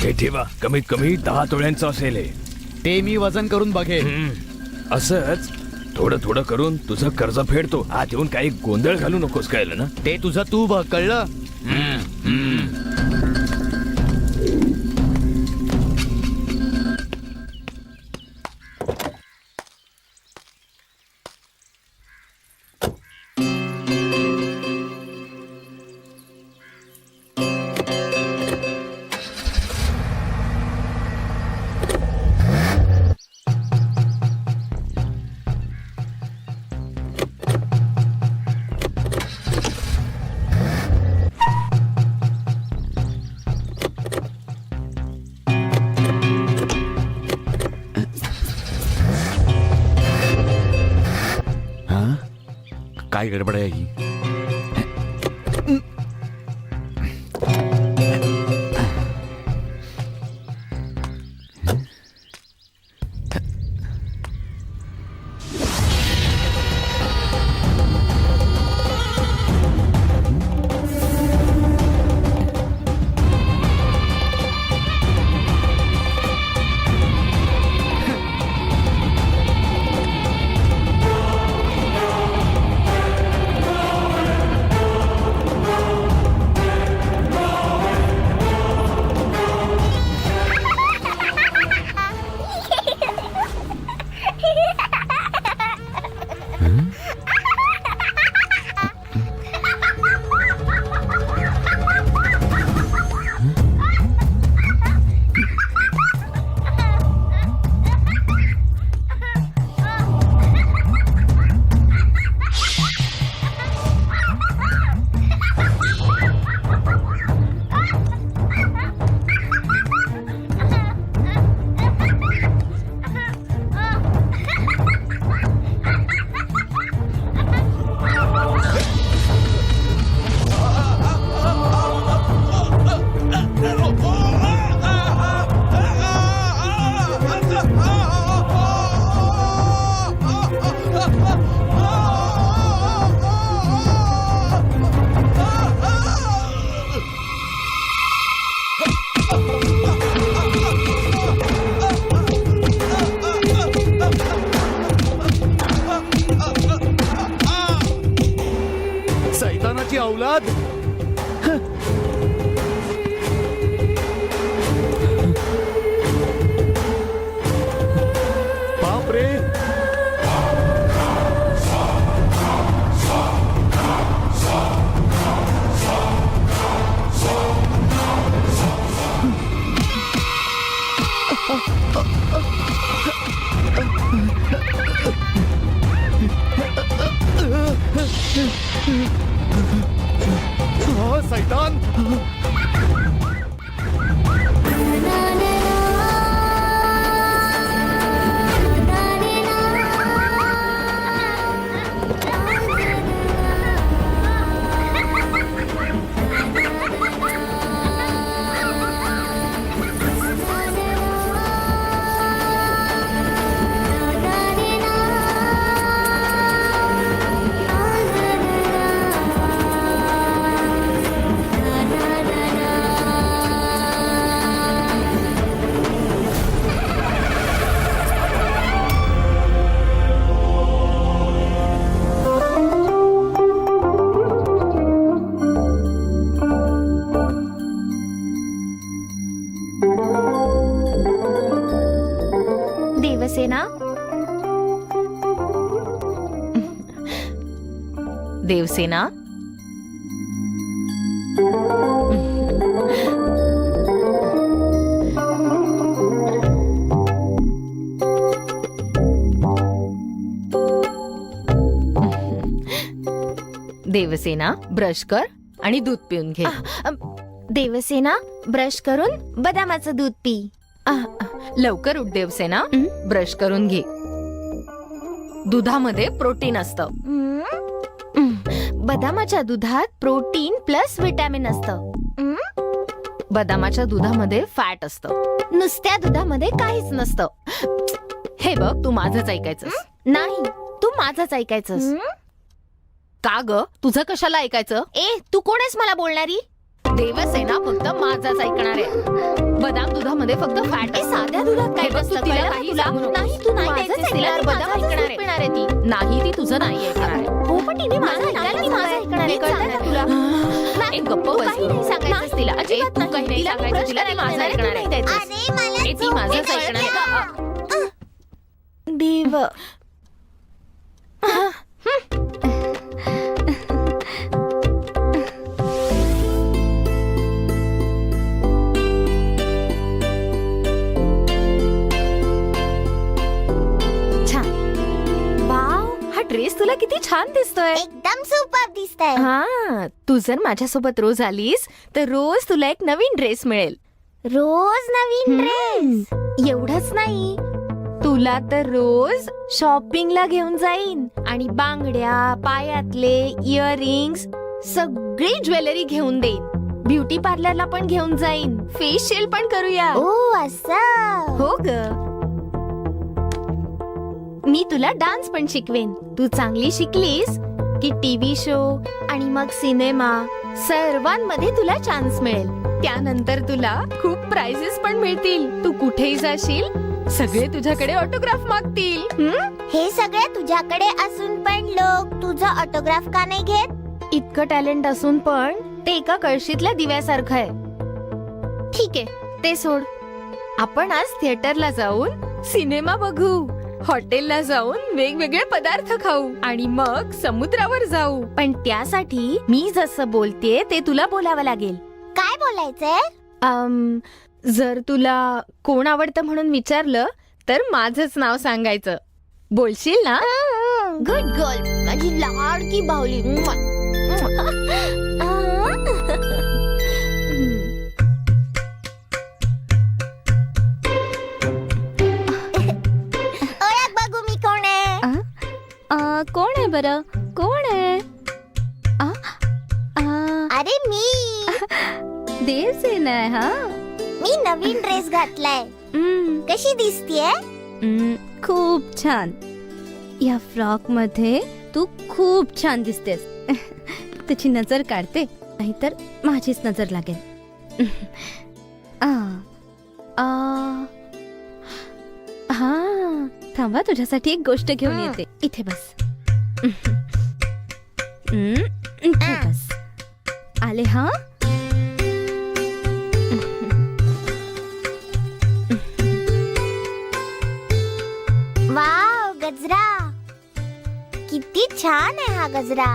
हे ठेवा, कमीत कमी 10 तोळ्यांचं असेल हे. ते मी वजन करून बघेन. असंच थोडं थोडं करून तुझं कर्ज फेडतो. आत येऊन काही गोंधळ घालू नकोस, कळलं ना? ते तुझं तू बघ, कळलं? काय गडबड आहे ही? सैतानाची औलाद. बाप रे. सैतान. देवसेना, देवसेना, देवसेना, ब्रश कर आणि दूध पिऊन घे. देवसेना, ब्रश करून बदामाचं दूध पी. लवकर उठ देवसेना, ब्रश करून घे. दुधामध्ये प्रोटीन असतं. बदामाच्या दुधात प्रोटीन प्लस विटॅमिन असतं. बदामाच्या दुधामध्ये फॅट असतं. नुसत्या दुधामध्ये काहीच नसतं. हे बघ, तू माझंच ऐकायचंस. नाही, तू माझंच ऐकायचंस. का ग, तुझं कशाला ऐकायचं? ए, तू कोण आहेस मला बोलणारी? देवसेना फक्त माझाच ऐकणार आहे. बदाम दुधामध्ये फक्त फॅट ए, साध्या दुधात काय हे बघ, तू बसतं, तिला कळलं काही तुला? सांगू नकोस. नाही, तू नाही माझंच द्यायचंस तिला, तिला, ती माझं बदाम दूध पिणार पिणार आहे ती. नाही, ती तुझं नाही ऐकणार आहे. हो पण तिने माझं नाही, ऐकायला नाही, मी माझं नाही, ऐकणार आहे, नाही, कळतं नाही, ना तुला? नाही, नाही, गप्प तू बस काही गं. नाही सांगायचंस तिला, ए, अजिबात तू काही नाही तिला मी सांगायचं, तिला प्रश्न ती माझं विचारणार, ऐकणार तू आहे. नाही द्यायचंस. ए, ती माझंच ऐकणार आहे. देव छान. वाव, हा ड्रेस तुला किती छान दिसतोय. एकदम सुपर दिसतंय. हा, तू जर माझ्यासोबत रोज आलीस तर रोज तुला एक नवीन ड्रेस मिळेल. रोज नवीन ड्रेस. एवढंच नाही, तुला तर रोज शॉपिंगला घेऊन जाईन आणि बांगड्या, पायातले इयरिंग्स, सगळी ज्वेलरी घेऊन देईन. ब्युटी पार्लरला पण घेऊन जाईन, फेशियल पण करूया. ओ असं. हो ग, मी तुला डान्स पण शिकवेन. तू चांगली शिकलीस की टीव्ही शो आणि मग सिनेमा सर्वांमध्ये तुला चान्स मिळेल. त्यानंतर तुला खूप प्राइजेस पण मिळतील. तू कुठेही जाशील, सगळे तुझ्याकडे ऑटोग्राफ मागतील. हे सगळे तुझ्याकडे असून पण लोक तुझं ऑटोग्राफ का नाही घेत? इतकं टॅलेंट असून पण ते एका कळशीतल्या दिव्यासारखं आहे. ठीक आहे, ते सोड. आपण आज थिएटरला जाऊन सिनेमा बघू, हॉटेलला जाऊन वेगवेगळे पदार्थ खाऊ आणि मग समुद्रावर जाऊ. पण त्यासाठी मी जसं बोलतेय ते तुला बोलावं लागेल. काय बोलायचंय? जर तुला कोण आवडतं म्हणून विचारलं तर माझंच नाव सांगायचं. बोलशील ना? गुड गर्ल, माझी लाडकी बाहुली. ओळख बघू मी कोण आहे. कोण आहे बरं? कोण आहे? अरे मी देवसेना आहे. हा, मी नवीन ड्रेस घातलाय. कशी दिसतीये? खूप छान. या फ्रॉक मध्ये तू खूप छान दिसतेस. तुझी नजर काढते, नाहीतर माझीच नजर लागेल. हा, थांबा, तुझ्यासाठी एक गोष्ट घेऊन येते. इथे बस. इथे बस. आले. हा, वाव, गजरा किती छान आहे हा गजरा.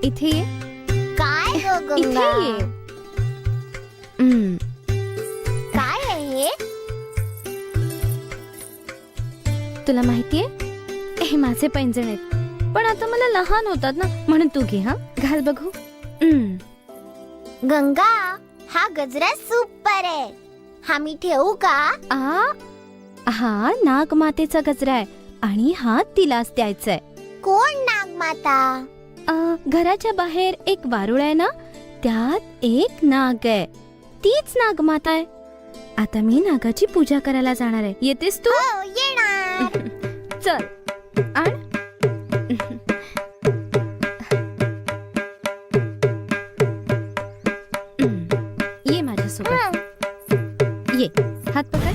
इथे ये. काय गो इथे गंगा? ये. काय आहे हे? तुला माहितीये, हे माझे पैंजण आहेत, पण आता मला लहान होतात ना, म्हणून तू घे. हा, घाल बघू. गंगा, हा गजरा सुपर आहे. हा मी ठेवू का? हा नागमातेचा गजरा आहे आणि हा तिलाच द्यायचा आहे. कोण नागमाता? घराच्या बाहेर एक वारुळ आहे ना, त्यात एक नाग आहे. तीच नागमाता आहे. आता मी नागाची पूजा करायला जाणार आहे. येतेस तू? हो, येणार. चल, आण. ये माझ्यासोबत. ये, हात पकड.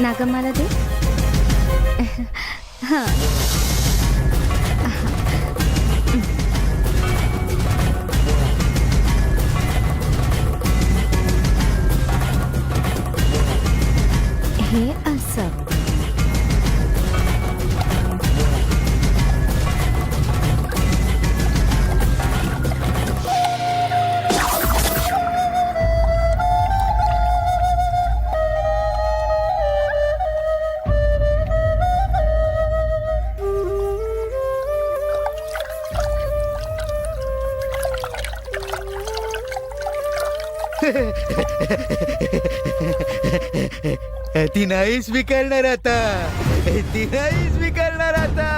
नागम्माला दे. हा. हे असं. ती नाही स्वीकारणार आता. ती नाही स्वीकारणार आता.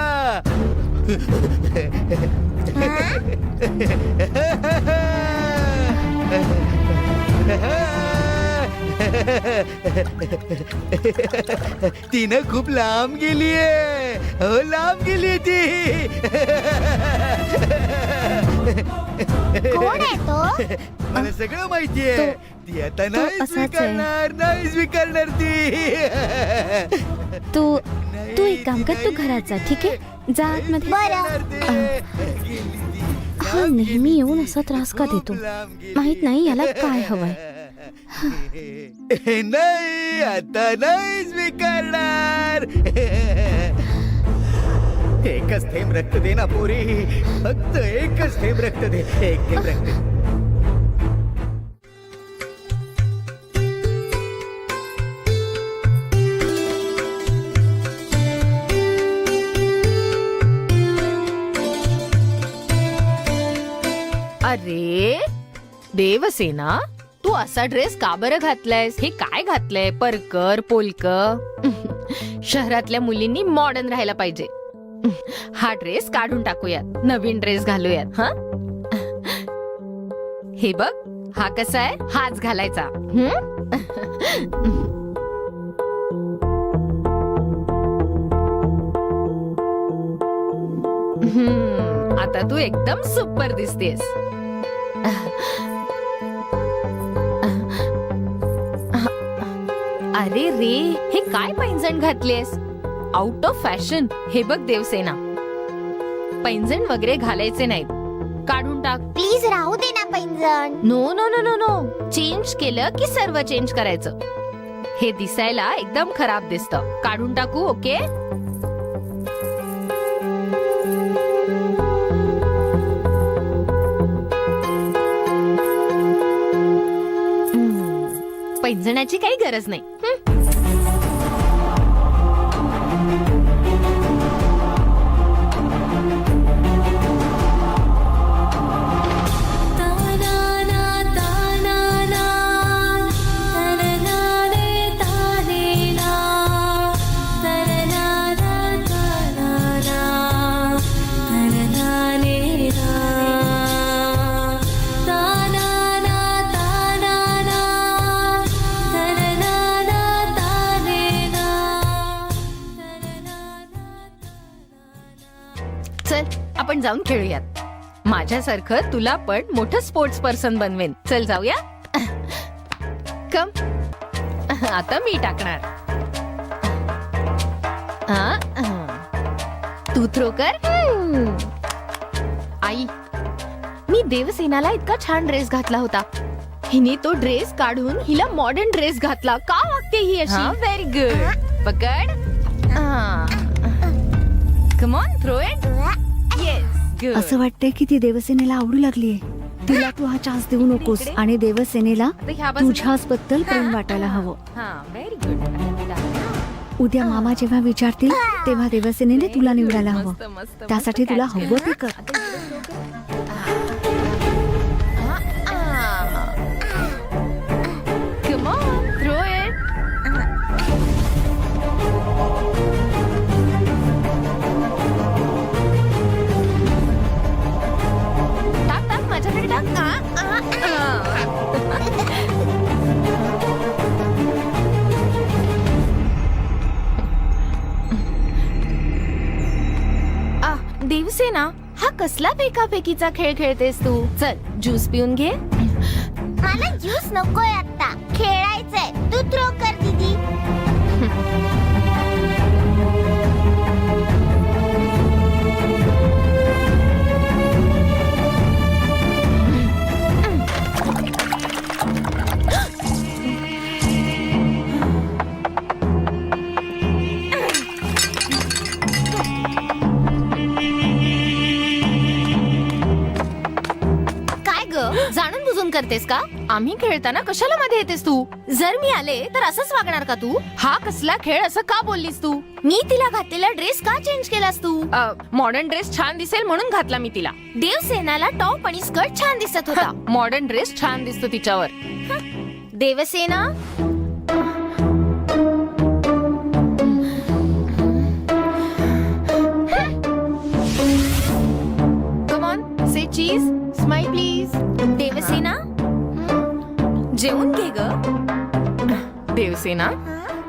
तिनं खूप लांब गेलीये. हो, लांब गेली ती. कोण आहे तो? मला सगळं माहितीये. ती आता तो नाही असाच आहे. स्वीकारणार. नाही स्वीकारणार ती. तू एक काम कर, तू घरात जा. ठीक आहे, जा आतमध्ये. हा नेहमी येऊन असा त्रास का देतो? माहित नाही याला काय हवंय. नाही, आता नाही स्वीकारणार. एकच थेंब रक्त दे ना पोरी. फक्त एकच थेंब रक्त दे. एक थेंब रक्त. अरे देवसेना, तू असा ड्रेस का बरं घातलायस? हे काय घातलंय? परकर पोलक. शहरातल्या मुलींनी मॉडर्न राहायला पाहिजे. हा ड्रेस काढून टाकूयात, नवीन ड्रेस घालूयात. हा, हे बघ, हा कसा आहे? हाच घालायचा. आता तू एकदम सुपर दिसतेस. अरे रे, हे काय पैंजण घातलेस? Out of fashion. हे बघ देवसेना, पैंजण वगैरे घालायचे नाहीत. काढून टाक. प्लीज राहू दे ना पैंजण. No no no no no. Change केलं की सर्व चेंज करायचं. हे दिसायला एकदम खराब दिसतं. काढून टाकू. ओके. पैंजणाची काही गरज नाही. चल आपण जाऊन खेळूयात. माझ्यासारखं तुला पण मोठं स्पोर्ट्स पर्सन बनवेन. चल जाऊया. कम. आता मी टाकणार. तू थ्रो कर. आई, मी देवसेनाला इतका छान ड्रेस घातला होता. हिने तो ड्रेस काढून हिला मॉडर्न ड्रेस घातला. का वागते ही अशी? Very good. पकड. Come on, throw it. Yes, good. असं वाटतंय की ती देवसेनेला आवडू लागलीये. तिला तू हा चान्स देऊ नकोस. आणि देवसेनेला तुझ्याच बद्दल प्रेम वाटायला हवं. Very good. उद्या मामा जेव्हा विचारतील तेव्हा देवसेनेने तुला निवडायला हवं. त्यासाठी तुला हवं ते कर. Come on, throw it. टाक टाक, माझ्याकडे टाक. देवसेना, हा कसला फेकाफेकीचा खेळ खेळतेस तू? चल ज्यूस पिऊन घे. मला ज्यूस नकोय आता. खेळायचंय. तू थ्रो कर दीदी. काय ग जाणून बुजून करतेस का? आम्ही खेळताना कशाला मध्ये येतेस तू? जर मी आले तर असंच वागणार का तू? हा कसला खेळ असं का बोललीस तू? मी तिला घातलेला ड्रेस का चेंज केलास तू? मॉडर्न ड्रेस छान दिसेल म्हणून घातला मी तिला. देवसेनाला टॉप आणि स्कर्ट छान दिसत होता. मॉडर्न ड्रेस छान दिसतो तिच्यावर. Devasena come on say cheese smile please. Devasena जेवून घे ग. देवसेना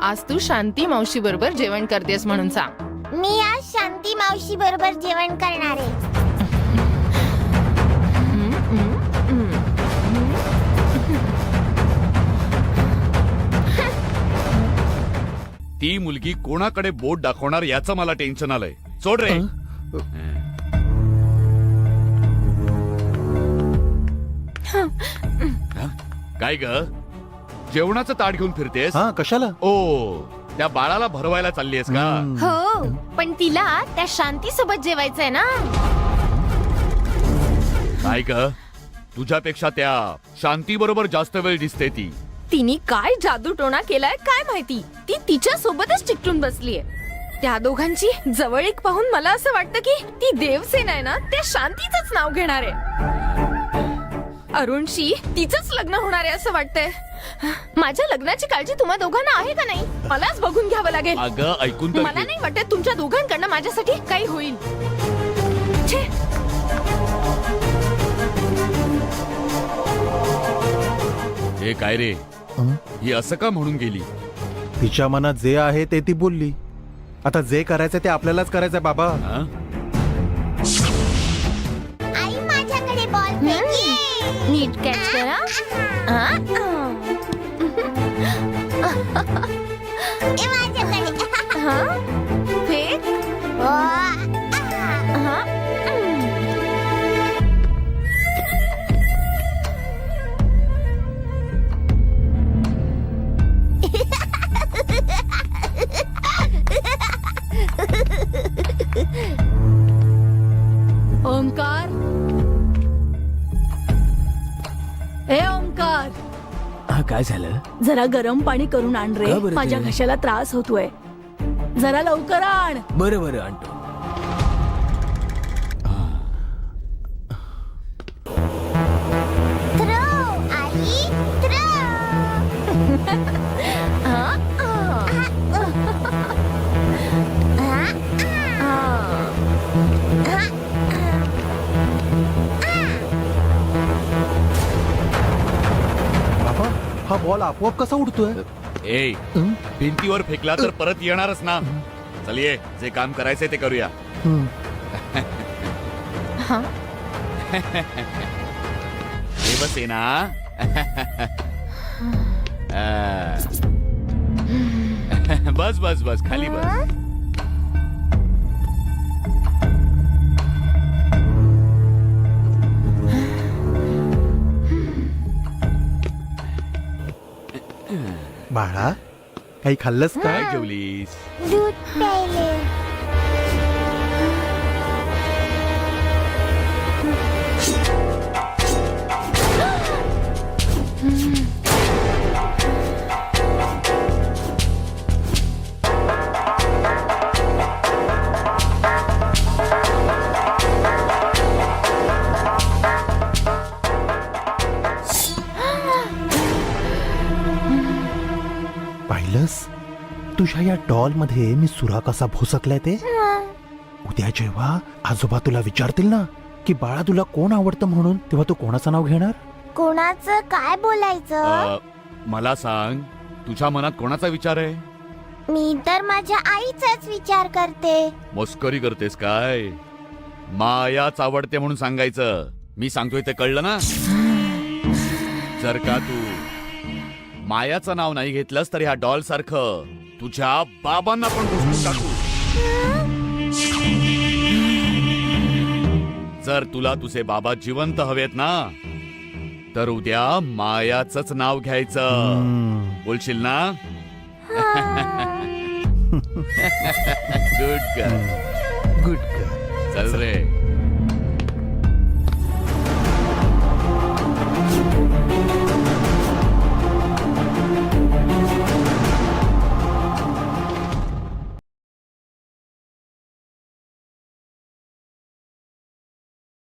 आज तू शांती मावशी बरोबर जेवण करतेस म्हणून सांग. मी आज शांती मावशी बरोबर जेवण करणार आहे. ती मुलगी कोणाकडे बोट दाखवणार याचं मला टेन्शन आलंय. सोड रे. काय ग जेवणाचं ताट घेऊन फिरतेस? हा कशाला? ओ त्या बाळाला भरवायला चाललीयस का? हो पण तिला त्या शांती सोबत जेवायचंय ना. काय ग तुझ्यापेक्षा त्या शांती बरोबर जास्त वेळ दिसते ती. तिने काय जादूटोणा केलाय काय माहिती. ती तिच्या सोबतच चिकटून बसलीये. त्या दोघांची जवळीक पाहून मला असं वाटतं की ती देवसेना आहे ना त्या शांतीचंच नाव घेणार आहे. अरुणशी तिचंच लग्न होणार आहे असं वाटतंय. माझ्या लग्नाची काळजी तुम्हा दोघांना आहे का नाही? मलाच बघून घ्यावं लागेल. अगं ऐकून तर मला घे. नाही वाटत तुमच्या दोघांकडनं माझ्यासाठी काही होईल. छे. हे काय रे ही असं का म्हणून गेली? तिच्या मनात जे आहे ते ती बोलली. आता जे करायचं ते आपल्यालाच करायचंय बाबा. हा? आई माझ्याकडे बॉल फेकी. नीट कॅच करा. ए माझ्याकडे. फेक. ओ, ओंकार ए ओंकार हा काय झालं? जरा गरम पाणी करून आण रे. का बरं ते? माझ्या घशाला त्रास होतोय. जरा लवकर आण. बरं बरं आणतो. थ्रो आई थ्रो. बाबा हा बॉल आपोआप कसा उडतोय? ए भिंतीवर फेकला तर परत येणारच ना. चल ये जे काम करायचंय ते करूया. देवसेना बस बस बस खाली बस. बाळा काही खाल्लंस का? काय जेवलीस? दूध प्यायले. पाहिलंस तुझ्या या डॉल मध्ये मी सुरा कसा भोसकलाय ते. उद्या जेव्हा आजोबा तुला विचारतील ना की बाळा तुला कोण आवडतं म्हणून, तेव्हा तू कोणाचं नाव घेणार? कोणाचं काय बोलायचं? मला सांग तुझ्या मनात कोणाचा विचार आहे? मी तर माझ्या आईचाच विचार करते. मस्करी करतेस काय? मायाच आवडते म्हणून सांगायचं. मी सांगतोय ते कळलं ना? जर का तू मायाचं नाव नाही घेतलंस तर ह्या डॉल सारखं तुझ्या बाबांना पण घुसवून टाकू. जर तुला तुझे बाबा जिवंत हवेत ना, तर उद्या मायाचंच नाव घ्यायचं. बोलशील ना? Good girl. Good girl. चल रे.